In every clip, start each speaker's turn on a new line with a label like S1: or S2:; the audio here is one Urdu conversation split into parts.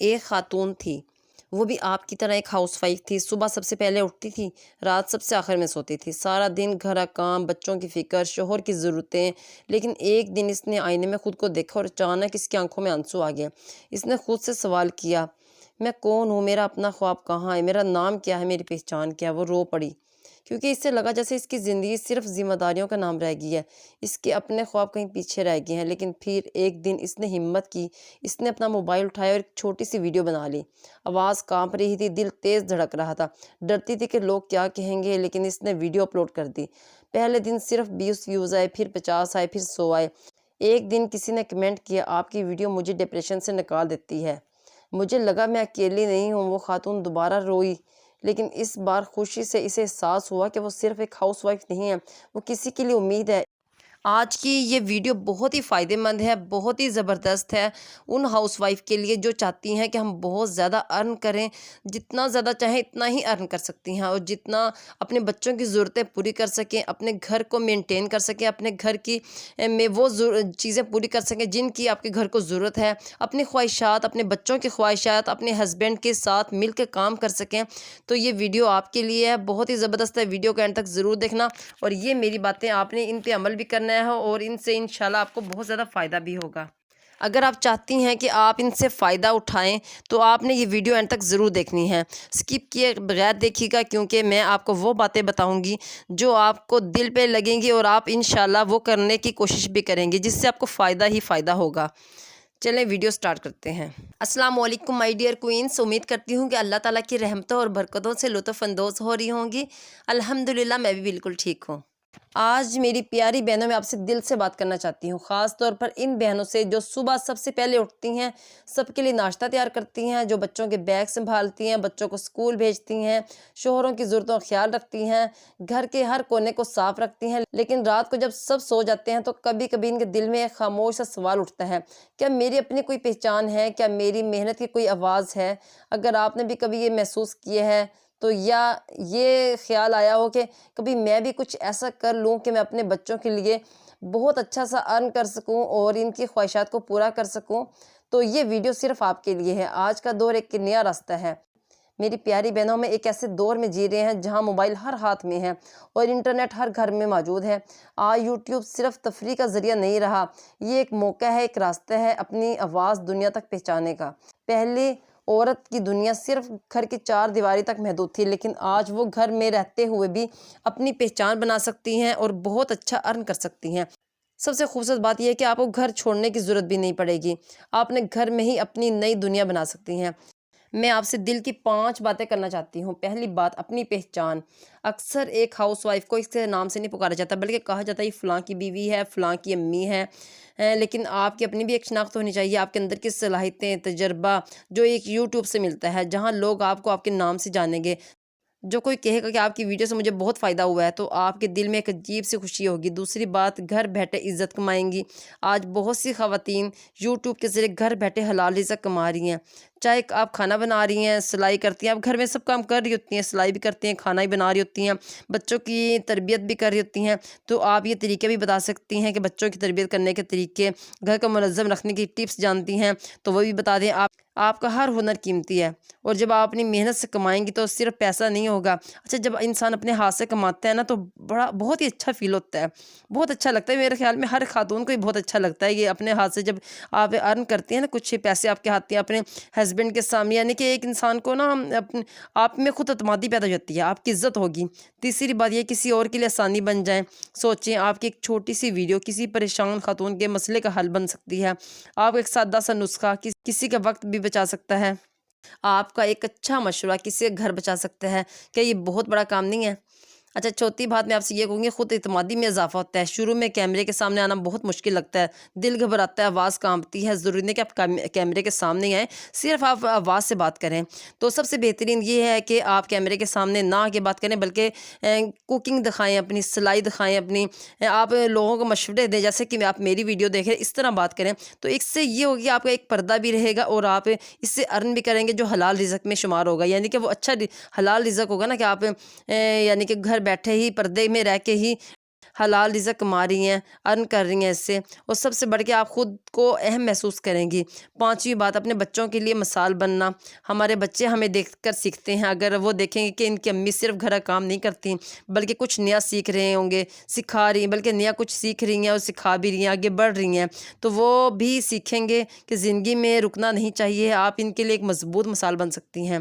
S1: ایک خاتون تھی، وہ بھی آپ کی طرح ایک ہاؤس وائف تھی۔ صبح سب سے پہلے اٹھتی تھی، رات سب سے آخر میں سوتی تھی، سارا دن گھر کا کام، بچوں کی فکر، شوہر کی ضرورتیں۔ لیکن ایک دن اس نے آئینے میں خود کو دیکھا اور اچانک اس کی آنکھوں میں آنسو آ گیا۔ اس نے خود سے سوال کیا، میں کون ہوں؟ میرا اپنا خواب کہاں ہے؟ میرا نام کیا ہے؟ میری پہچان کیا ہے؟ وہ رو پڑی، کیونکہ اس سے لگا جیسے اس کی زندگی صرف ذمہ داریوں کا نام رہ گئی ہے، اس کے اپنے خواب کہیں پیچھے رہ گئے ہیں۔ لیکن پھر ایک دن اس نے ہمت کی، اس نے اپنا موبائل اٹھایا اور ایک چھوٹی سی ویڈیو بنا لی۔ آواز کانپ رہی تھی، دل تیز دھڑک رہا تھا، ڈرتی تھی کہ لوگ کیا کہیں گے، لیکن اس نے ویڈیو اپلوڈ کر دی۔ پہلے دن صرف 20 ویوز آئے، پھر 50 آئے، پھر 100 آئے۔ ایک دن کسی نے کمنٹ کیا، آپ کی ویڈیو مجھے ڈپریشن سے نکال دیتی ہے۔ مجھے لگا میں اکیلی نہیں ہوں۔ وہ خاتون دوبارہ روئی، لیکن اس بار خوشی سے اسے احساس ہوا کہ وہ صرف ایک ہاؤس وائف نہیں ہے، وہ کسی کے لیے امید ہے۔ آج کی یہ ویڈیو بہت ہی فائدہ مند ہے، بہت ہی زبردست ہے ان ہاؤس وائف کے لیے جو چاہتی ہیں کہ ہم بہت زیادہ ارن کریں، جتنا زیادہ چاہیں اتنا ہی ارن کر سکتی ہیں، اور جتنا اپنے بچوں کی ضرورتیں پوری کر سکیں، اپنے گھر کو مینٹین کر سکیں، اپنے گھر کی میں وہ چیزیں پوری کر سکیں جن کی آپ کے گھر کو ضرورت ہے، اپنی خواہشات، اپنے بچوں کی خواہشات، اپنے ہسبینڈ کے ساتھ مل کے کام کر سکیں۔ تو یہ ویڈیو آپ کے لیے ہے، بہت ہی زبردست ہے، ویڈیو کو اینڈ تک ضرور دیکھنا، اور یہ میری باتیں آپ نے ان پہ عمل بھی کرنا ہے اور ان سے انشاءاللہ آپ کو بہت زیادہ فائدہ بھی ہوگا۔ اگر آپ چاہتی ہیں کہ آپ ان سے فائدہ اٹھائیں تو آپ نے یہ ویڈیو اینڈ تک ضرور دیکھنی ہے، سکپ کیے بغیر دیکھیے گا، کیونکہ میں آپ کو وہ باتیں بتاؤں گی جو آپ کو دل پہ لگیں گی اور آپ انشاءاللہ وہ کرنے کی کوشش بھی کریں گے، جس سے آپ کو فائدہ ہی فائدہ ہوگا۔ چلیں ویڈیو سٹارٹ کرتے ہیں۔ السلام علیکم مائی ڈیئر کوئنس، امید کرتی ہوں کہ اللہ تعالیٰ کی رحمتوں اور برکتوں سے لطف اندوز ہو رہی ہوں گی۔ الحمدللہ میں بھی بالکل ٹھیک ہوں۔ آج میری پیاری بہنوں میں آپ سے دل سے بات کرنا چاہتی ہوں، خاص طور پر ان بہنوں سے جو صبح سب سے پہلے اٹھتی ہیں، سب کے لیے ناشتہ تیار کرتی ہیں، جو بچوں کے بیگ سنبھالتی ہیں، بچوں کو اسکول بھیجتی ہیں، شوہروں کی ضرورتوں کا خیال رکھتی ہیں، گھر کے ہر کونے کو صاف رکھتی ہیں۔ لیکن رات کو جب سب سو جاتے ہیں تو کبھی کبھی ان کے دل میں ایک خاموش سا سوال اٹھتا ہے، کیا میری اپنی کوئی پہچان ہے؟ کیا میری محنت کی کوئی آواز ہے؟ اگر آپ نے بھی کبھی یہ محسوس کیا ہے تو یا یہ خیال آیا ہو کہ کبھی میں بھی کچھ ایسا کر لوں کہ میں اپنے بچوں کے لیے بہت اچھا سا ارن کر سکوں اور ان کی خواہشات کو پورا کر سکوں، تو یہ ویڈیو صرف آپ کے لیے ہے۔ آج کا دور ایک نیا راستہ ہے میری پیاری بہنوں میں، ایک ایسے دور میں جی رہے ہیں جہاں موبائل ہر ہاتھ میں ہے اور انٹرنیٹ ہر گھر میں موجود ہے۔ آج یوٹیوب صرف تفریح کا ذریعہ نہیں رہا، یہ ایک موقع ہے، ایک راستہ ہے اپنی آواز دنیا تک پہنچانے کا۔ پہلے عورت کی دنیا صرف گھر کی 4 دیواری تک محدود تھی، لیکن آج وہ گھر میں رہتے ہوئے بھی اپنی پہچان بنا سکتی ہیں اور بہت اچھا ارن کر سکتی ہیں۔ سب سے خوبصورت بات یہ ہے کہ آپ کو گھر چھوڑنے کی ضرورت بھی نہیں پڑے گی، آپ نے گھر میں ہی اپنی نئی دنیا بنا سکتی ہیں۔ میں آپ سے دل کی 5 باتیں کرنا چاہتی ہوں۔ پہلی بات، اپنی پہچان۔ اکثر ایک ہاؤس وائف کو اس کے نام سے نہیں پکارا جاتا، بلکہ کہا جاتا ہے یہ فلاں کی بیوی ہے، فلاں کی امی ہے، لیکن آپ کی اپنی بھی ایک شناخت ہونی چاہیے، آپ کے اندر کی صلاحیتیں، تجربہ جو ایک یوٹیوب سے ملتا ہے، جہاں لوگ آپ کو آپ کے نام سے جانیں گے۔ جو کوئی کہے گا کہ آپ کی ویڈیو سے مجھے بہت فائدہ ہوا ہے تو آپ کے دل میں ایک عجیب سی خوشی ہوگی۔ دوسری بات، گھر بیٹھے عزت کمائیں گی۔ آج بہت سی خواتین یوٹیوب کے ذریعے گھر بیٹھے حلال رزق کما رہی ہیں، چاہے آپ کھانا بنا رہی ہیں، سلائی کرتی ہیں، آپ گھر میں سب کام کر رہی ہوتی ہیں، سلائی بھی کرتی ہیں، کھانا بھی بنا رہی ہوتی ہیں، بچوں کی تربیت بھی کر رہی ہوتی ہیں، تو آپ یہ طریقے بھی بتا سکتی ہیں کہ بچوں کی تربیت کرنے کے طریقے، گھر کو منظم رکھنے کی ٹپس جانتی ہیں تو وہ بھی بتا دیں۔ آپ کا ہر ہنر قیمتی ہے، اور جب آپ اپنی محنت سے کمائیں گی تو صرف پیسہ نہیں ہوگا۔ اچھا، جب انسان اپنے ہاتھ سے کماتا ہے نا تو بہت ہی اچھا فیل ہوتا ہے، بہت اچھا لگتا ہے۔ میرے خیال میں ہر خاتون کو ہی بہت اچھا لگتا ہے یہ اپنے ہاتھ سے جب آپ ارن کرتی ہیں نا، کچھ پیسے آپ کے ہاتھ میں اپنے ہسبینڈ کے سامنے، یعنی کہ ایک انسان کو نا آپ میں خود اعتمادی پیدا ہو جاتی ہے، آپ کی عزت ہوگی۔ تیسری بات یہ، کسی اور کے لیے آسانی بن جائیں۔ سوچیں، آپ کی ایک چھوٹی سی ویڈیو کسی پریشان خاتون کے مسئلے کا حل بن سکتی ہے، آپ ایک سادہ سا نسخہ کسی کا وقت بھی بچا سکتا ہے، آپ کا ایک اچھا مشورہ کسی کا گھر بچا سکتا ہے۔ کیا یہ بہت بڑا کام نہیں ہے؟ اچھا، چوتھی بات میں آپ سے یہ کہوں گی، خود اعتمادی میں اضافہ ہوتا ہے۔ شروع میں کیمرے کے سامنے آنا بہت مشکل لگتا ہے، دل گھبراتا ہے، آواز کانپتی ہے۔ ضروری نہیں کہ آپ کیمرے کے سامنے آئیں، صرف آپ آواز سے بات کریں۔ تو سب سے بہترین یہ ہے کہ آپ کیمرے کے سامنے نہ آ کے بات کریں، بلکہ کوکنگ دکھائیں، اپنی سلائی دکھائیں، اپنی آپ لوگوں کو مشورے دیں، جیسے کہ آپ میری ویڈیو دیکھیں، اس طرح بات کریں۔ تو اس سے یہ ہوگی آپ کا ایک پردہ بھی رہے گا اور آپ اس سے ارن بھی کریں گے جو حلال رزق میں شمار ہوگا، یعنی کہ وہ اچھا حلال رزق ہوگا نا، کہ آپ یعنی کہ گھر بیٹھے ہی پردے میں رہ کے ہی حلال رزق کما رہی ہیں، ارن کر رہی ہیں اس سے، اور سب سے بڑھ کے آپ خود کو اہم محسوس کریں گی۔ پانچویں بات، اپنے بچوں کے لیے مثال بننا۔ ہمارے بچے ہمیں دیکھ کر سیکھتے ہیں، اگر وہ دیکھیں گے کہ ان کی امی صرف گھر کا کام نہیں کرتی بلکہ کچھ نیا سیکھ رہے ہوں گے، سکھا رہی ہیں، بلکہ نیا کچھ سیکھ رہی ہیں اور سکھا بھی رہی ہیں، آگے بڑھ رہی ہیں، تو وہ بھی سیکھیں گے کہ زندگی میں رکنا نہیں چاہیے۔ آپ ان کے لیے ایک مضبوط مثال بن سکتی ہیں۔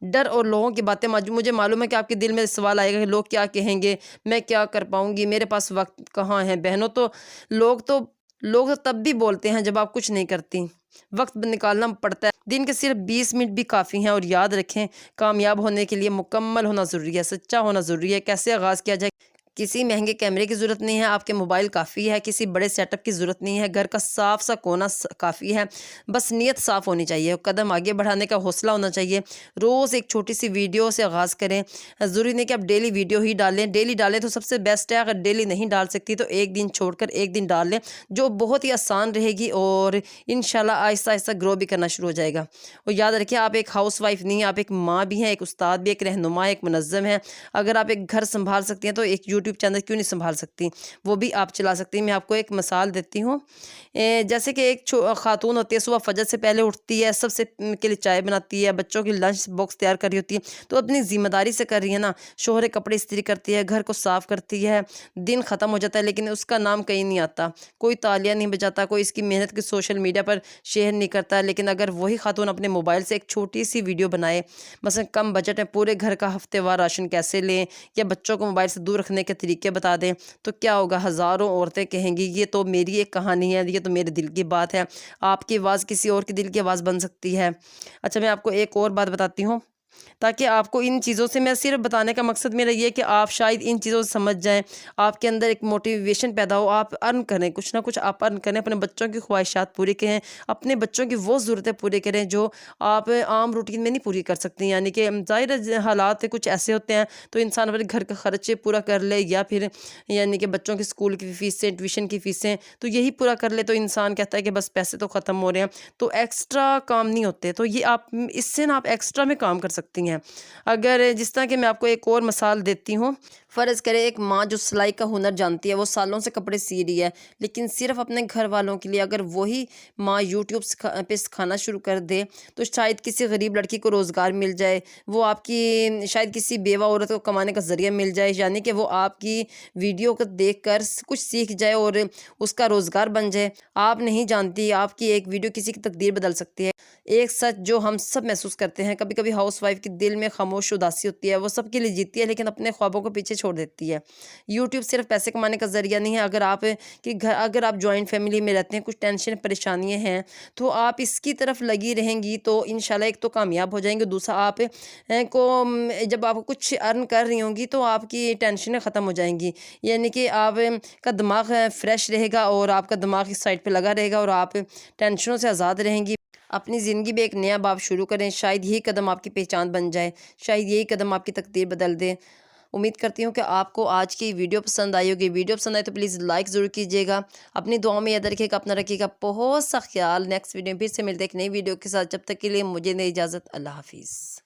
S1: ڈر اور لوگوں کی باتیں، مجھے معلوم ہے کہ آپ کے دل میں سوال آئے گا کہ لوگ کیا کہیں گے، میں کیا کر پاؤں گی، میرے پاس وقت کہاں ہے۔ بہنوں، لوگ تو تب بھی بولتے ہیں جب آپ کچھ نہیں کرتی۔ وقت نکالنا پڑتا ہے، دن کے صرف 20 منٹ بھی کافی ہیں، اور یاد رکھیں کامیاب ہونے کے لیے مکمل ہونا ضروری ہے، سچا ہونا ضروری ہے۔ کیسے آغاز کیا جائے؟ کسی مہنگے کیمرے کی ضرورت نہیں ہے، آپ کے موبائل کافی ہے، کسی بڑے سیٹ اپ کی ضرورت نہیں ہے، گھر کا صاف سا کونا کافی ہے، بس نیت صاف ہونی چاہیے، قدم آگے بڑھانے کا حوصلہ ہونا چاہیے۔ روز ایک چھوٹی سی ویڈیو سے آغاز کریں، ضروری نہیں کہ آپ ڈیلی ویڈیو ہی ڈالیں، ڈیلی ڈالیں تو سب سے بیسٹ ہے۔ اگر ڈیلی نہیں ڈال سکتی تو ایک دن چھوڑ کر ایک دن ڈال لیں، جو بہت ہی آسان رہے گی، اور انشاءاللہ آہستہ آہستہ گرو بھی کرنا شروع ہو جائے گا۔ اور یاد رکھیں آپ ایک ہاؤس وائف نہیں ہیں، آپ ایک ماں بھی ہیں، ایک استاد بھی، ایک رہنما، ایک منظم ہیں۔ اگر آپ ایک گھر سنبھال سکتی ہیں تو ایک یوٹیوب چینل کیوں نہیں سنبھال سکتی، وہ بھی آپ چلا سکتی ہیں۔ میں آپ کو ایک مثال دیتی ہوں، جیسے کہ ایک خاتون ہوتی ہے، صبح فجر سے پہلے اٹھتی ہے، سب سے کے لیے چائے بناتی ہے، بچوں کی لنچ باکس تیار کر رہی ہوتی ہے، تو اپنی ذمہ داری سے کر رہی ہے نا، شوہر کپڑے استری کرتی ہے، گھر کو صاف کرتی ہے، دن ختم ہو جاتا ہے، لیکن اس کا نام کہیں نہیں آتا، کوئی تالیاں نہیں بجاتا، کوئی اس کی محنت کی سوشل میڈیا پر شیئر نہیں کرتا۔ لیکن اگر وہی خاتون اپنے موبائل سے ایک چھوٹی سی ویڈیو بنائے، مثلا کم بجٹ میں پورے گھر کا ہفتے وار راشن کیسے لیں، یا بچوں کو موبائل سے دور رکھنے کے طریقے بتا دیں، تو کیا ہوگا؟ ہزاروں عورتیں کہیں گی یہ تو میری ایک کہانی ہے، یہ تو میرے دل کی بات ہے۔ آپ کی آواز کسی اور کے دل کی آواز بن سکتی ہے۔ اچھا، میں آپ کو ایک اور بات بتاتی ہوں، تاکہ آپ کو ان چیزوں سے، میں صرف بتانے کا مقصد میرا یہ ہے کہ آپ شاید ان چیزوں سے سمجھ جائیں، آپ کے اندر ایک موٹیویشن پیدا ہو، آپ ارن کریں، کچھ نہ کچھ آپ ارن کریں، اپنے بچوں کی خواہشات پوری کریں، اپنے بچوں کی وہ ضرورتیں پوری کریں جو آپ عام روٹین میں نہیں پوری کر سکتی۔ یعنی کہ ظاہر ہے حالات کچھ ایسے ہوتے ہیں تو انسان اپنے گھر کا خرچے پورا کر لے، یا پھر یعنی کہ بچوں کی اسکول کی فیسیں، ٹیوشن کی فیسیں، تو یہی پورا کر لے تو انسان کہتا ہے کہ بس پیسے تو ختم ہو رہے ہیں، تو ایکسٹرا کام نہیں ہوتے، تو یہ آپ اس سے نا آپ ایکسٹرا میں کام کر سکتی ہیں۔ اگر جس طرح کہ میں آپ کو ایک اور مثال دیتی ہوں، فرض کرے ایک ماں جو سلائی کا ہنر جانتی ہے، وہ سالوں سے کپڑے سی رہی ہے، لیکن صرف اپنے گھر والوں کے لیے اگر وہی ماں یوٹیوب پہ سکھانا شروع کر دے تو شاید کسی غریب لڑکی کو روزگار مل جائے، وہ آپ کی شاید کسی بیوہ عورت کو کمانے کا ذریعہ مل جائے، یعنی کہ وہ آپ کی ویڈیو کو دیکھ کر کچھ سیکھ جائے اور اس کا روزگار بن جائے۔ آپ نہیں جانتی آپ کی ایک ویڈیو کسی کی تقدیر بدل سکتی ہے۔ ایک سچ جو ہم سب محسوس کرتے ہیں، کبھی کبھی ہاؤس وائف کے دل میں خاموش اداسی ہوتی ہے، وہ سب کے لیے جیتی ہے لیکن اپنے خوابوں کو پیچھے چھوڑ دیتی ہے۔ یوٹیوب صرف پیسے کمانے کا ذریعہ نہیں ہے۔ اگر آپ جوائنٹ فیملی میں رہتے ہیں، کچھ ٹینشن پریشانیاں ہیں، تو آپ اس کی طرف لگی رہیں گی تو انشاءاللہ ایک تو کامیاب ہو جائیں گے، دوسرا آپ کو جب آپ کچھ ارن کر رہی ہوں گی تو آپ کی ٹینشنیں ختم ہو جائیں گی، یعنی کہ آپ کا دماغ فریش رہے گا اور آپ کا دماغ اس سائڈ پہ لگا رہے گا اور آپ ٹینشنوں سے آزاد رہیں گی۔ اپنی زندگی میں ایک نیا باب شروع کریں، شاید یہی قدم آپ کی پہچان بن جائے، شاید یہی قدم آپ کی تقدیر بدل دے۔ امید کرتی ہوں کہ آپ کو آج کی ویڈیو پسند آئی ہوگی۔ ویڈیو پسند آئی تو پلیز لائک ضرور کیجیے گا، اپنی دعاؤں میں یاد رکھیے گا، اپنا رکھیے گا بہت سا خیال۔ نیکسٹ ویڈیو میں پھر سے ملتے ہیں ایک نئی ویڈیو کے ساتھ، جب تک کے لیے مجھے دیں اجازت، اللہ حافظ۔